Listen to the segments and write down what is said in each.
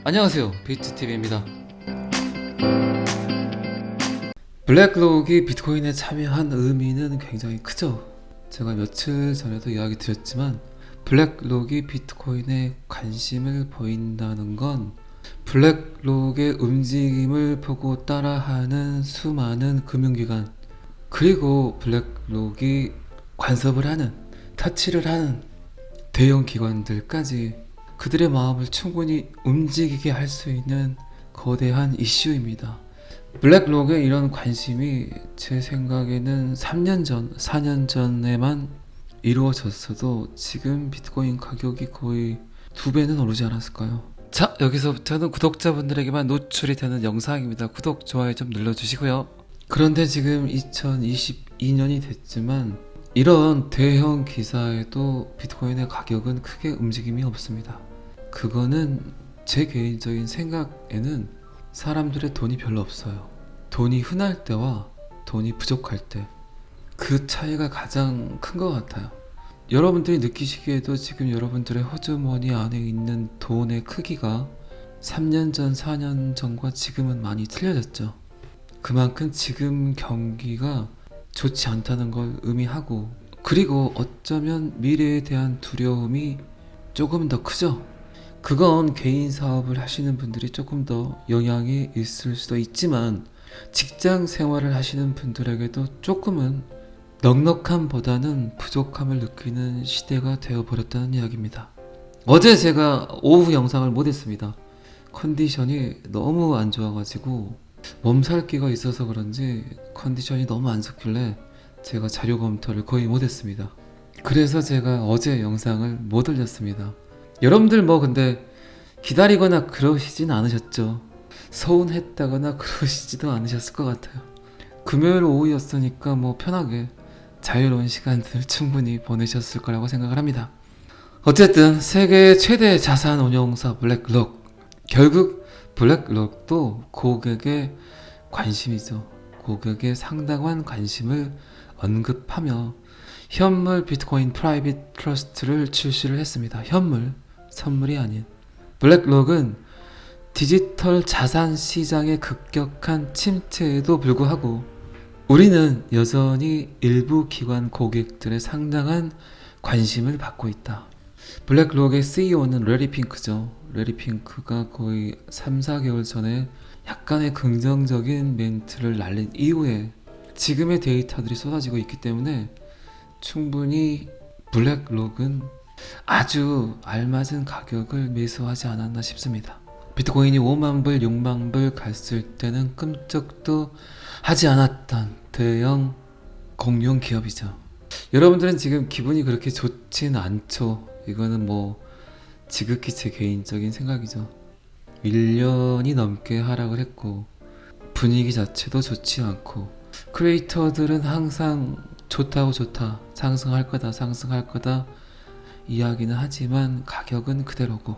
안녕하세요, 비트TV입니다. 블랙록이 비트코인에 참여한 의미는 굉장히 크죠. 제가 며칠 전에도 이야기 드렸지만 블랙록이 비트코인에 관심을 보인다는 건 블랙록의 움직임을 보고 따라하는 수많은 금융기관, 그리고 블랙록이 관섭을 하는, 터치를 하는 대형 기관들까지 그들의 마음을 충분히 움직이게 할 수 있는 거대한 이슈입니다. 블랙록에 이런 관심이 제 생각에는 3년 전, 4년 전에만 이루어졌어도 지금 비트코인 가격이 거의 2배는 오르지 않았을까요? 자, 여기서부터는 구독자분들에게만 노출이 되는 영상입니다. 구독, 좋아요 좀 눌러주시고요. 그런데 지금 2022년이 됐지만 이런 대형 기사에도 비트코인의 가격은 크게 움직임이 없습니다. 그거는 제 개인적인 생각에는 사람들의 돈이 별로 없어요. 돈이 흔할 때와 돈이 부족할 때, 그 차이가 가장 큰 것 같아요. 여러분들이 느끼시기에도 지금 여러분들의 호주머니 안에 있는 돈의 크기가 3년 전, 4년 전과 지금은 많이 틀려졌죠. 그만큼 지금 경기가 좋지 않다는 걸 의미하고, 그리고 어쩌면 미래에 대한 두려움이 조금 더 크죠. 그건 개인 사업을 하시는 분들이 조금 더 영향이 있을 수도 있지만 직장 생활을 하시는 분들에게도 조금은 넉넉함보다는 부족함을 느끼는 시대가 되어버렸다는 이야기입니다. 어제 제가 오후 영상을 못했습니다. 컨디션이 너무 안 좋아가지고 몸살기가 있어서 그런지 컨디션이 너무 안 좋길래 제가 자료 검토를 거의 못했습니다. 그래서 제가 어제 영상을 못 올렸습니다. 여러분들 근데 기다리거나 그러시진 않으셨죠? 서운했다거나 그러시지도 않으셨을 것 같아요. 금요일 오후였으니까 편하게 자유로운 시간들 충분히 보내셨을 거라고 생각을 합니다. 어쨌든 세계 최대 자산 운용사 블랙록, 결국 블랙록도 고객의 관심이죠. 고객의 상당한 관심을 언급하며 현물 비트코인 프라이빗 트러스트를 출시를 했습니다. 현물, 선물이 아닌. 블랙록은 디지털 자산 시장의 급격한 침체에도 불구하고 우리는 여전히 일부 기관 고객들의 상당한 관심을 받고 있다. 블랙록의 CEO는 레리 핑크죠. 레리 핑크가 거의 3, 4개월 전에 약간의 긍정적인 멘트를 날린 이후에 지금의 데이터들이 쏟아지고 있기 때문에 충분히 블랙록은 아주 알맞은 가격을 매수하지 않았나 싶습니다. 비트코인이 5만 불, 6만 불 갔을 때는 끔찍도 하지 않았던 대형 공룡 기업이죠. 여러분들은 지금 기분이 그렇게 좋진 않죠. 이거는 지극히 제 개인적인 생각이죠. 1년이 넘게 하락을 했고 분위기 자체도 좋지 않고 크리에이터들은 항상 좋다 상승할 거다 이야기는 하지만 가격은 그대로고,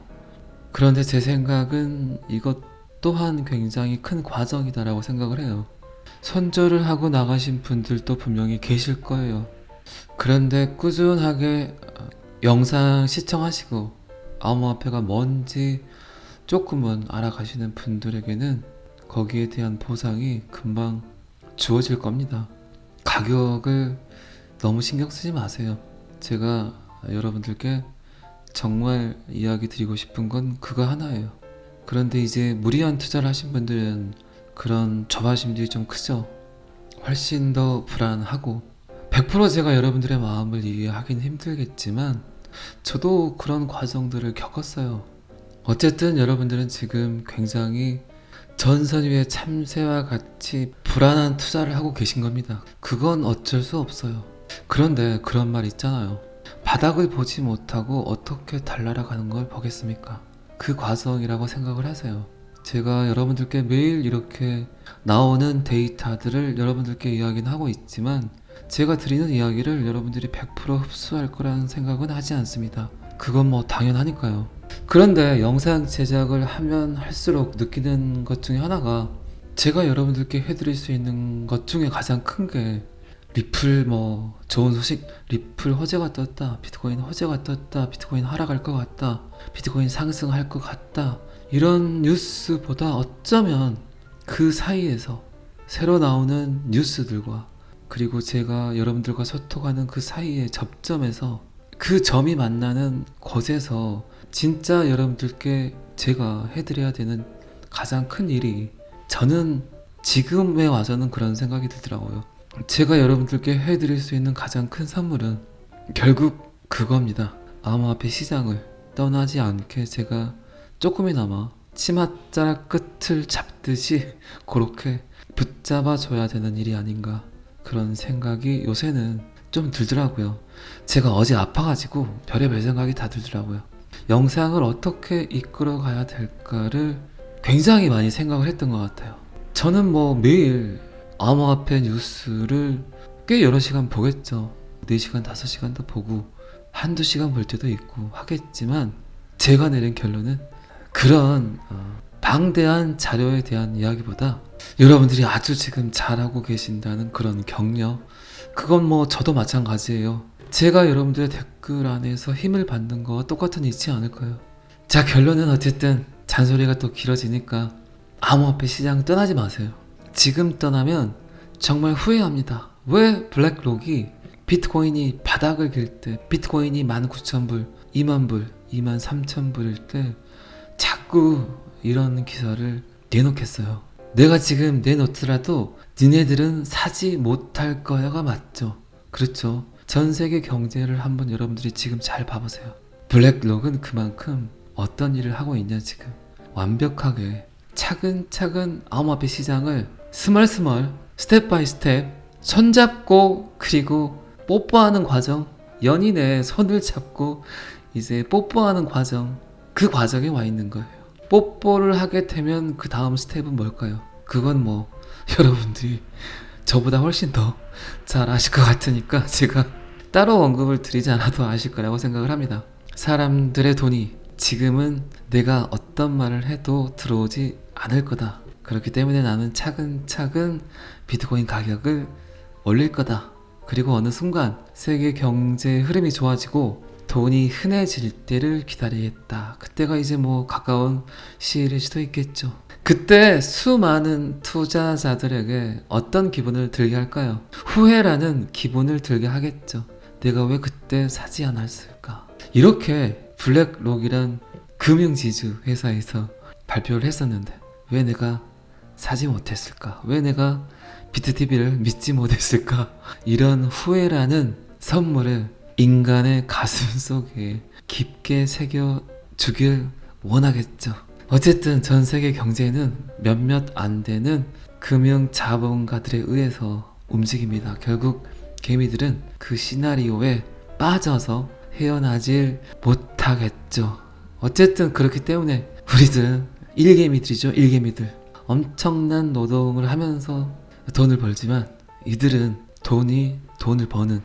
그런데 제 생각은 이것 또한 굉장히 큰 과정이다라고 생각을 해요. 손절을 하고 나가신 분들도 분명히 계실 거예요. 그런데 꾸준하게 영상 시청하시고 암호화폐가 뭔지 조금은 알아가시는 분들에게는 거기에 대한 보상이 금방 주어질 겁니다. 가격을 너무 신경 쓰지 마세요. 제가 여러분들께 정말 이야기 드리고 싶은 건 그거 하나예요. 그런데 이제 무리한 투자를 하신 분들은 그런 조바심들이 좀 크죠. 훨씬 더 불안하고 100% 제가 여러분들의 마음을 이해하긴 힘들겠지만 저도 그런 과정들을 겪었어요. 어쨌든 여러분들은 지금 굉장히 전선 위의 참새와 같이 불안한 투자를 하고 계신 겁니다. 그건 어쩔 수 없어요. 그런데 그런 말 있잖아요. 바닥을 보지 못하고 어떻게 달날아가는 걸 보겠습니까? 그 과정이라고 생각을 하세요. 제가 여러분들께 매일 이렇게 나오는 데이터들을 여러분들께 이야기는 하고 있지만 제가 드리는 이야기를 여러분들이 100% 흡수할 거라는 생각은 하지 않습니다. 그건 당연하니까요. 그런데 영상 제작을 하면 할수록 느끼는 것 중에 하나가 제가 여러분들께 해드릴 수 있는 것 중에 가장 큰 게 리플 뭐 좋은 소식, 리플 화제가 떴다, 비트코인 화제가 떴다, 비트코인 하락할 것 같다, 비트코인 상승할 것 같다, 이런 뉴스보다 어쩌면 그 사이에서 새로 나오는 뉴스들과 그리고 제가 여러분들과 소통하는 그 사이의 접점에서 그 점이 만나는 곳에서 진짜 여러분들께 제가 해드려야 되는 가장 큰 일이, 저는 지금에 와서는 그런 생각이 들더라고요. 제가 여러분들께 해드릴 수 있는 가장 큰 선물은 결국 그겁니다. 암호화폐 시장을 떠나지 않게 제가 조금이나마 치맛자락 끝을 잡듯이 그렇게 붙잡아 줘야 되는 일이 아닌가, 그런 생각이 요새는 좀 들더라고요. 제가 어제 아파가지고 별의별 생각이 다 들더라고요. 영상을 어떻게 이끌어 가야 될까를 굉장히 많이 생각을 했던 것 같아요. 저는 뭐 매일 암호화폐 뉴스를 꽤 여러 시간 보겠죠. 4시간, 5시간도 보고 한두 시간 볼 때도 있고 하겠지만, 제가 내린 결론은 그런 방대한 자료에 대한 이야기보다 여러분들이 아주 지금 잘하고 계신다는 그런 격려, 그건 뭐 저도 마찬가지예요. 제가 여러분들의 댓글 안에서 힘을 받는 거와 똑같은 이치 않을까요? 자, 결론은 어쨌든 잔소리가 또 길어지니까 암호화폐 시장 떠나지 마세요. 지금 떠나면 정말 후회합니다. 왜 블랙록이 비트코인이 바닥을 길 때, 비트코인이 19,000불, 20,000불, 23,000불일 때 자꾸 이런 기사를 내놓겠어요. 내가 지금 내놓더라도 니네들은 사지 못할 거야가 맞죠. 그렇죠. 전 세계 경제를 한번 여러분들이 지금 잘 봐보세요. 블랙록은 그만큼 어떤 일을 하고 있냐, 지금 완벽하게 차근차근 암호화폐 시장을 스멀스멀 스텝 바이 스텝 손잡고, 그리고 뽀뽀하는 과정, 연인의 손을 잡고 이제 뽀뽀하는 과정, 그 과정에 와 있는 거예요. 뽀뽀를 하게 되면 그 다음 스텝은 뭘까요? 그건 뭐 여러분들이 저보다 훨씬 더 잘 아실 것 같으니까 제가 따로 언급을 드리지 않아도 아실 거라고 생각을 합니다. 사람들의 돈이 지금은 내가 어떤 말을 해도 들어오지 않을 거다. 그렇기 때문에 나는 차근차근 비트코인 가격을 올릴 거다. 그리고 어느 순간 세계 경제 흐름이 좋아지고 돈이 흔해질 때를 기다리겠다. 그때가 이제 뭐 가까운 시일일 수도 있겠죠. 그때 수많은 투자자들에게 어떤 기분을 들게 할까요? 후회라는 기분을 들게 하겠죠. 내가 왜 그때 사지 않았을까? 이렇게 블랙록이란 금융지주 회사에서 발표를 했었는데 왜 내가 사지 못했을까? 왜 내가 비트TV를 믿지 못했을까? 이런 후회라는 선물을 인간의 가슴 속에 깊게 새겨주길 원하겠죠. 어쨌든 전 세계 경제는 몇몇 안 되는 금융 자본가들에 의해서 움직입니다. 결국 개미들은 그 시나리오에 빠져서 헤어나질 못하겠죠. 어쨌든 그렇기 때문에 우리들은 일개미들이죠. 일개미들. 엄청난 노동을 하면서 돈을 벌지만 이들은 돈을 버는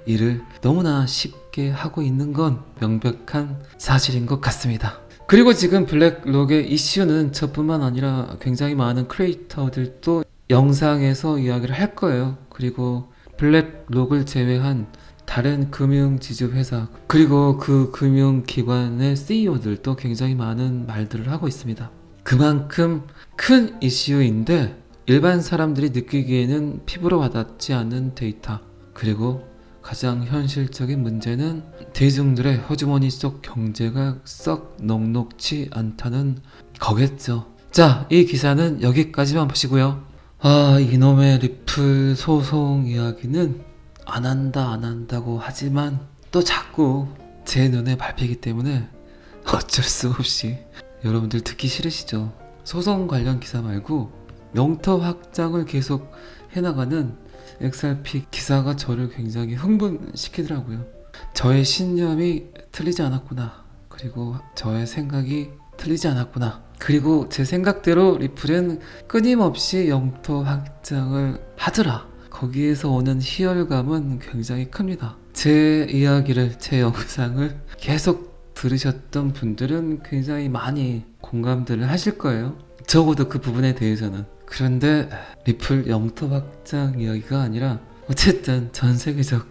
일을 너무나 쉽게 하고 있는 건 명백한 사실인 것 같습니다. 그리고 지금 블랙록의 이슈는 저뿐만 아니라 굉장히 많은 크리에이터들도 영상에서 이야기를 할 거예요. 그리고 블랙록을 제외한 다른 금융지주 회사, 그리고 그 금융기관의 CEO들도 굉장히 많은 말들을 하고 있습니다. 그만큼 큰 이슈인데 일반 사람들이 느끼기에는 피부로 와닿지 않는 데이터, 그리고 가장 현실적인 문제는 대중들의 호주머니 속 경제가 썩 녹록치 않다는 거겠죠. 자, 이 기사는 여기까지만 보시고요. 이놈의 리플 소송 이야기는 안 한다고 하지만 또 자꾸 제 눈에 밟히기 때문에 어쩔 수 없이 여러분들 듣기 싫으시죠? 소송 관련 기사 말고 영토 확장을 계속 해나가는 XRP 기사가 저를 굉장히 흥분시키더라고요. 저의 신념이 틀리지 않았구나. 그리고 저의 생각이 틀리지 않았구나. 그리고 제 생각대로 리플은 끊임없이 영토 확장을 하더라. 거기에서 오는 희열감은 굉장히 큽니다. 제 이야기를, 제 영상을 계속 들으셨던 분들은 굉장히 많이 공감들을 하실 거예요. 적어도 그 부분에 대해서는. 그런데 리플 영토 확장 이야기가 아니라 어쨌든 전 세계적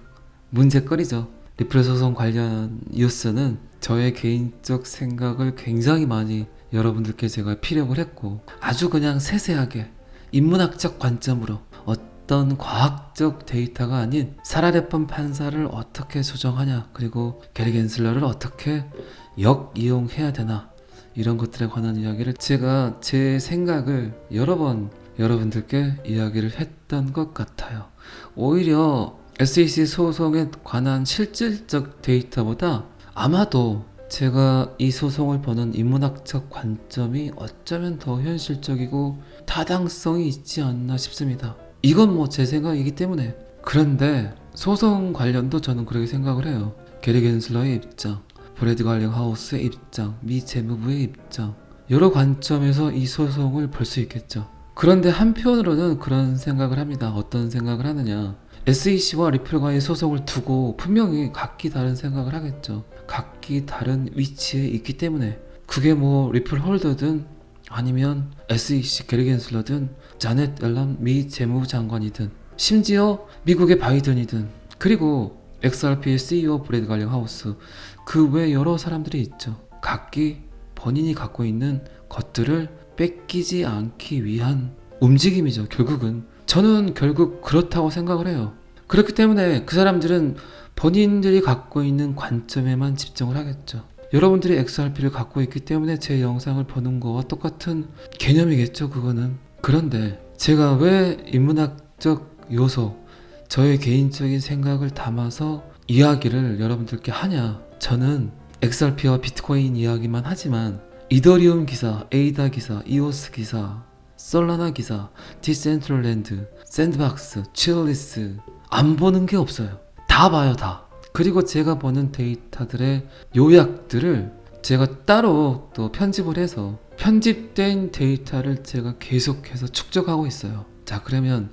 문제거리죠. 리플 소송 관련 뉴스는 저의 개인적 생각을 굉장히 많이 여러분들께 제가 피력을 했고, 아주 그냥 세세하게 인문학적 관점으로 어떤 과학적 데이터가 아닌 사라레폰 판사를 어떻게 조정하냐, 그리고 게리 겐슬러를 어떻게 역이용해야 되나, 이런 것들에 관한 이야기를 제가 제 생각을 여러 번 여러분들께 이야기를 했던 것 같아요. 오히려 SEC 소송에 관한 실질적 데이터보다 아마도 제가 이 소송을 보는 인문학적 관점이 어쩌면 더 현실적이고 타당성이 있지 않나 싶습니다. 이건 뭐 제 생각이기 때문에. 그런데 소송 관련도 저는 그렇게 생각을 해요. 게리 겐슬러의 입장, 브래드 갈링 하우스의 입장, 미 재무부의 입장, 여러 관점에서 이 소송을 볼 수 있겠죠. 그런데 한편으로는 그런 생각을 합니다. 어떤 생각을 하느냐, SEC와 리플과의 소송을 두고 분명히 각기 다른 생각을 하겠죠. 각기 다른 위치에 있기 때문에. 그게 뭐 리플 홀더든 아니면 SEC 게리 겐슬러든 자넷 옐런 미 재무부 장관이든 심지어 미국의 바이든이든, 그리고 XRP의 CEO 브래드 갈링 하우스, 그 외 여러 사람들이 있죠. 각기 본인이 갖고 있는 것들을 뺏기지 않기 위한 움직임이죠. 결국은 저는 결국 그렇다고 생각을 해요. 그렇기 때문에 그 사람들은 본인들이 갖고 있는 관점에만 집중을 하겠죠. 여러분들이 XRP를 갖고 있기 때문에 제 영상을 보는 거와 똑같은 개념이겠죠, 그거는. 그런데 제가 왜 인문학적 요소, 저의 개인적인 생각을 담아서 이야기를 여러분들께 하냐, 저는 XRP와 비트코인 이야기만 하지만 이더리움 기사, 에이다 기사, 이오스 기사, 솔라나 기사, 디센트럴랜드, 샌드박스, 치얼리스 안 보는 게 없어요. 다 봐요, 다. 그리고 제가 보는 데이터들의 요약들을 제가 따로 또 편집을 해서 편집된 데이터를 제가 계속해서 축적하고 있어요. 자, 그러면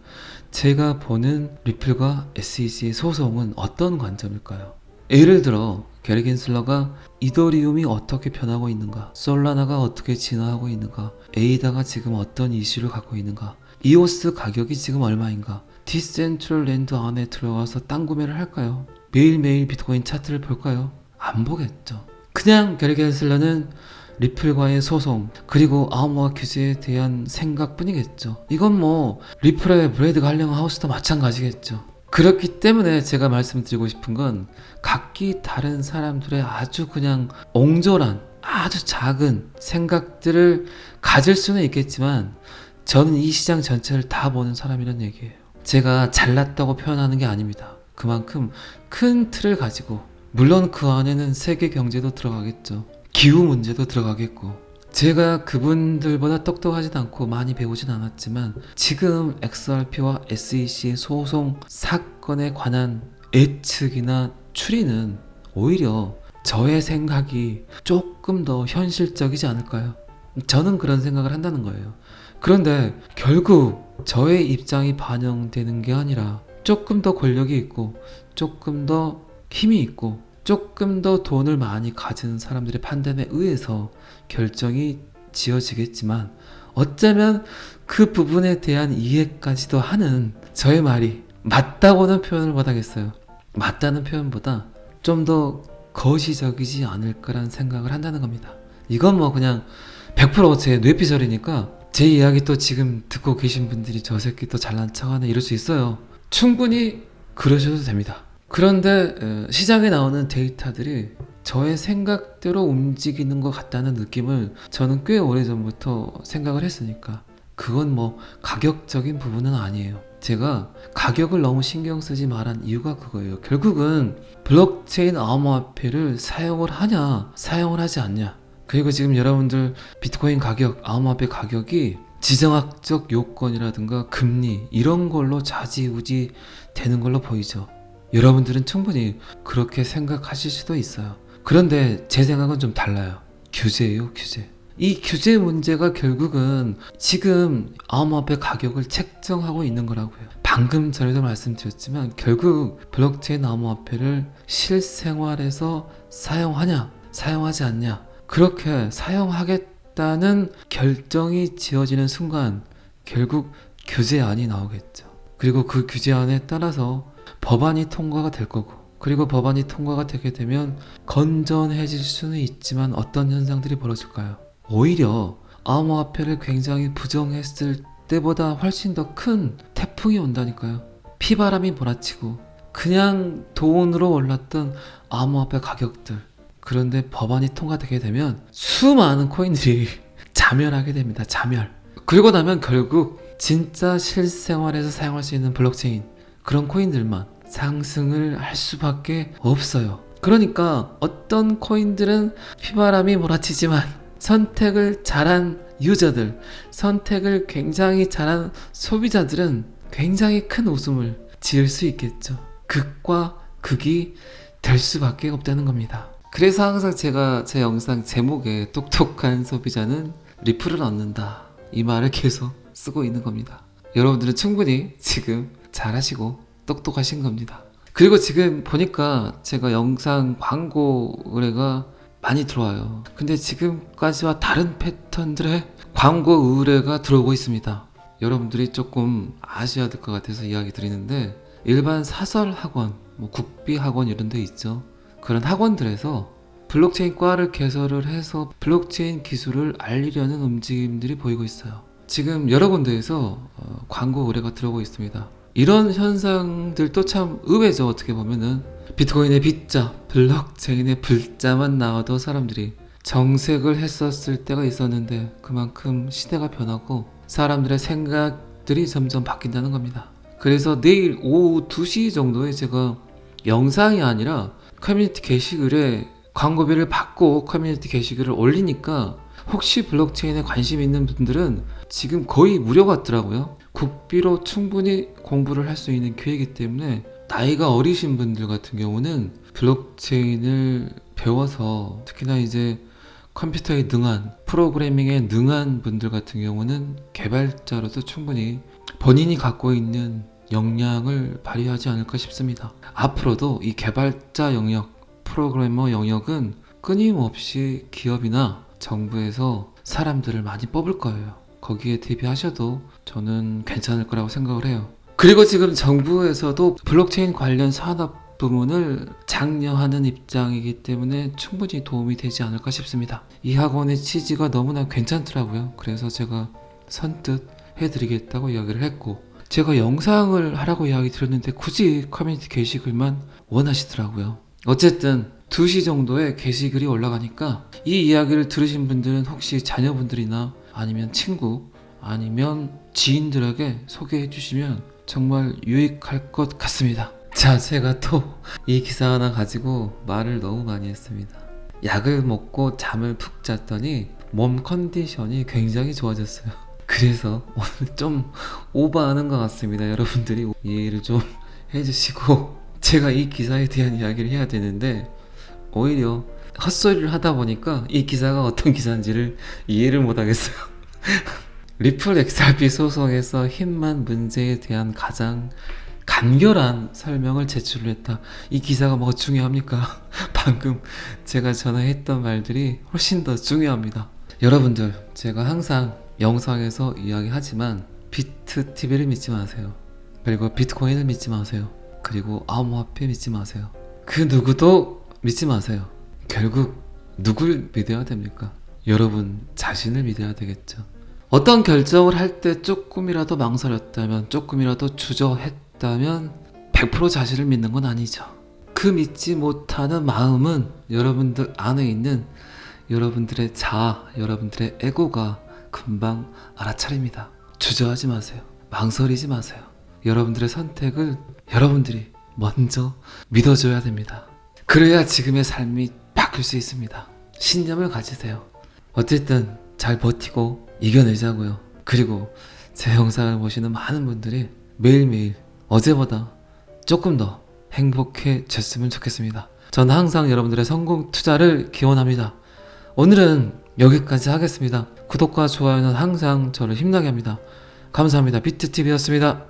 제가 보는 리플과 SEC의 소송은 어떤 관점일까요? 예를 들어 게리 겐슬러가 이더리움이 어떻게 변하고 있는가, 솔라나가 어떻게 진화하고 있는가, 에이다가 지금 어떤 이슈를 갖고 있는가, 이오스 가격이 지금 얼마인가, 디센트럴랜드 안에 들어가서 땅 구매를 할까요? 매일매일 비트코인 차트를 볼까요? 안 보겠죠. 그냥 게리 겐슬러는 리플과의 소송, 그리고 암호화 규제에 대한 생각뿐이겠죠. 이건 뭐 리플의 브래드 갈링 하우스도 마찬가지겠죠. 그렇기 때문에 제가 말씀드리고 싶은 건, 각기 다른 사람들의 아주 그냥 옹졸한 아주 작은 생각들을 가질 수는 있겠지만, 저는 이 시장 전체를 다 보는 사람이란 얘기예요. 제가 잘났다고 표현하는 게 아닙니다. 그만큼 큰 틀을 가지고, 물론 그 안에는 세계 경제도 들어가겠죠. 기후 문제도 들어가겠고, 제가 그분들보다 똑똑하진 않고 많이 배우진 않았지만 지금 XRP와 SEC의 소송 사건에 관한 예측이나 추리는 오히려 저의 생각이 조금 더 현실적이지 않을까요? 저는 그런 생각을 한다는 거예요. 그런데 결국 저의 입장이 반영되는 게 아니라 조금 더 권력이 있고 조금 더 힘이 있고 조금 더 돈을 많이 가진 사람들의 판단에 의해서 결정이 지어지겠지만, 어쩌면 그 부분에 대한 이해까지도 하는 저의 말이 맞다고는 표현을 못하겠어요. 맞다는 표현보다 좀 더 거시적이지 않을까라는 생각을 한다는 겁니다. 이건 뭐 그냥 100%제 뇌피셜이니까 제 이야기 또 지금 듣고 계신 분들이 저 새끼 또 잘난 척하네 이럴 수 있어요. 충분히 그러셔도 됩니다. 그런데 시장에 나오는 데이터들이 저의 생각대로 움직이는 것 같다는 느낌을 저는 꽤 오래전부터 생각을 했으니까, 그건 뭐 가격적인 부분은 아니에요. 제가 가격을 너무 신경 쓰지 말한 이유가 그거예요. 결국은 블록체인 암호화폐를 사용을 하냐 사용을 하지 않냐, 그리고 지금 여러분들 비트코인 가격, 암호화폐 가격이 지정학적 요건이라든가 금리 이런 걸로 좌지우지 되는 걸로 보이죠. 여러분들은 충분히 그렇게 생각하실 수도 있어요. 그런데 제 생각은 좀 달라요. 규제예요, 규제. 이 규제 문제가 결국은 지금 암호화폐 가격을 책정하고 있는 거라고요. 방금 전에도 말씀드렸지만 결국 블록체인 암호화폐를 실생활에서 사용하냐 사용하지 않냐, 그렇게 사용하겠다는 결정이 지어지는 순간 결국 규제안이 나오겠죠. 그리고 그 규제안에 따라서 법안이 통과가 될 거고, 그리고 법안이 통과가 되게 되면 건전해질 수는 있지만 어떤 현상들이 벌어질까요? 오히려 암호화폐를 굉장히 부정했을 때보다 훨씬 더 큰 태풍이 온다니까요. 피바람이 몰아치고 그냥 돈으로 올랐던 암호화폐 가격들, 그런데 법안이 통과되게 되면 수많은 코인들이 자멸하게 됩니다. 자멸. 그리고 나면 결국 진짜 실생활에서 사용할 수 있는 블록체인, 그런 코인들만 상승을 할 수밖에 없어요. 그러니까 어떤 코인들은 피바람이 몰아치지만 선택을 잘한 유저들, 선택을 굉장히 잘한 소비자들은 굉장히 큰 웃음을 지을 수 있겠죠. 극과 극이 될 수밖에 없다는 겁니다. 그래서 항상 제가 제 영상 제목에 똑똑한 소비자는 리플을 얻는다, 이 말을 계속 쓰고 있는 겁니다. 여러분들은 충분히 지금 잘하시고 똑똑하신 겁니다. 그리고 지금 보니까 제가 영상 광고 의뢰가 많이 들어와요. 근데 지금까지와 다른 패턴들의 광고 의뢰가 들어오고 있습니다. 여러분들이 조금 아셔야 될 것 같아서 이야기 드리는데, 일반 사설 학원, 국비 학원 이런 데 있죠. 그런 학원들에서 블록체인 과를 개설을 해서 블록체인 기술을 알리려는 움직임들이 보이고 있어요. 지금 여러 군데에서 광고 의뢰가 들어오고 있습니다. 이런 현상들도 참 의외죠. 어떻게 보면은 비트코인의 비자, 블록체인의 불자만 나와도 사람들이 정색을 했었을 때가 있었는데, 그만큼 시대가 변하고 사람들의 생각들이 점점 바뀐다는 겁니다. 그래서 내일 오후 2시 정도에 제가 영상이 아니라 커뮤니티 게시글에 광고비를 받고 커뮤니티 게시글을 올리니까, 혹시 블록체인에 관심 있는 분들은 지금 거의 무료 같더라고요. 국비로 충분히 공부를 할 수 있는 기회이기 때문에 나이가 어리신 분들 같은 경우는 블록체인을 배워서, 특히나 이제 컴퓨터에 능한, 프로그래밍에 능한 분들 같은 경우는 개발자로도 충분히 본인이 갖고 있는 역량을 발휘하지 않을까 싶습니다. 앞으로도 이 개발자 영역, 프로그래머 영역은 끊임없이 기업이나 정부에서 사람들을 많이 뽑을 거예요. 거기에 대비하셔도 저는 괜찮을 거라고 생각을 해요. 그리고 지금 정부에서도 블록체인 관련 산업 부문을 장려하는 입장이기 때문에 충분히 도움이 되지 않을까 싶습니다. 이 학원의 취지가 너무나 괜찮더라고요. 그래서 제가 선뜻 해드리겠다고 이야기를 했고, 제가 영상을 하라고 이야기 드렸는데 굳이 커뮤니티 게시글만 원하시더라고요. 어쨌든 2시 정도에 게시글이 올라가니까 이 이야기를 들으신 분들은 혹시 자녀분들이나 아니면 친구, 아니면 지인들에게 소개해 주시면 정말 유익할 것 같습니다. 자, 제가 또 이 기사 하나 가지고 말을 너무 많이 했습니다. 약을 먹고 잠을 푹 잤더니 몸 컨디션이 굉장히 좋아졌어요. 그래서 오늘 좀 오버하는 것 같습니다. 여러분들이 이해를 좀 해주시고, 제가 이 기사에 대한 이야기를 해야 되는데 오히려 헛소리를 하다 보니까 이 기사가 어떤 기사인지를 이해를 못하겠어요. 리플 XRP 소송에서 힘만 문제에 대한 가장 간결한 설명을 제출을 했다. 이 기사가 뭐가 중요합니까? 방금 제가 전화했던 말들이 훨씬 더 중요합니다. 여러분들, 제가 항상 영상에서 이야기하지만 비트TV를 믿지 마세요. 그리고 비트코인을 믿지 마세요. 그리고 암호화폐 믿지 마세요. 그 누구도 믿지 마세요. 결국 누굴 믿어야 됩니까? 여러분 자신을 믿어야 되겠죠. 어떤 결정을 할 때 조금이라도 망설였다면, 조금이라도 주저했다면 100% 자신을 믿는 건 아니죠. 그 믿지 못하는 마음은 여러분들 안에 있는 여러분들의 자아, 여러분들의 에고가 금방 알아차립니다. 주저하지 마세요. 망설이지 마세요. 여러분들의 선택을 여러분들이 먼저 믿어줘야 됩니다. 그래야 지금의 삶이 바뀔 수 있습니다. 신념을 가지세요. 어쨌든 잘 버티고 이겨내자고요. 그리고 제 영상을 보시는 많은 분들이 매일매일 어제보다 조금 더 행복해졌으면 좋겠습니다. 저는 항상 여러분들의 성공 투자를 기원합니다. 오늘은 여기까지 하겠습니다. 구독과 좋아요는 항상 저를 힘나게 합니다. 감사합니다. 비트TV였습니다.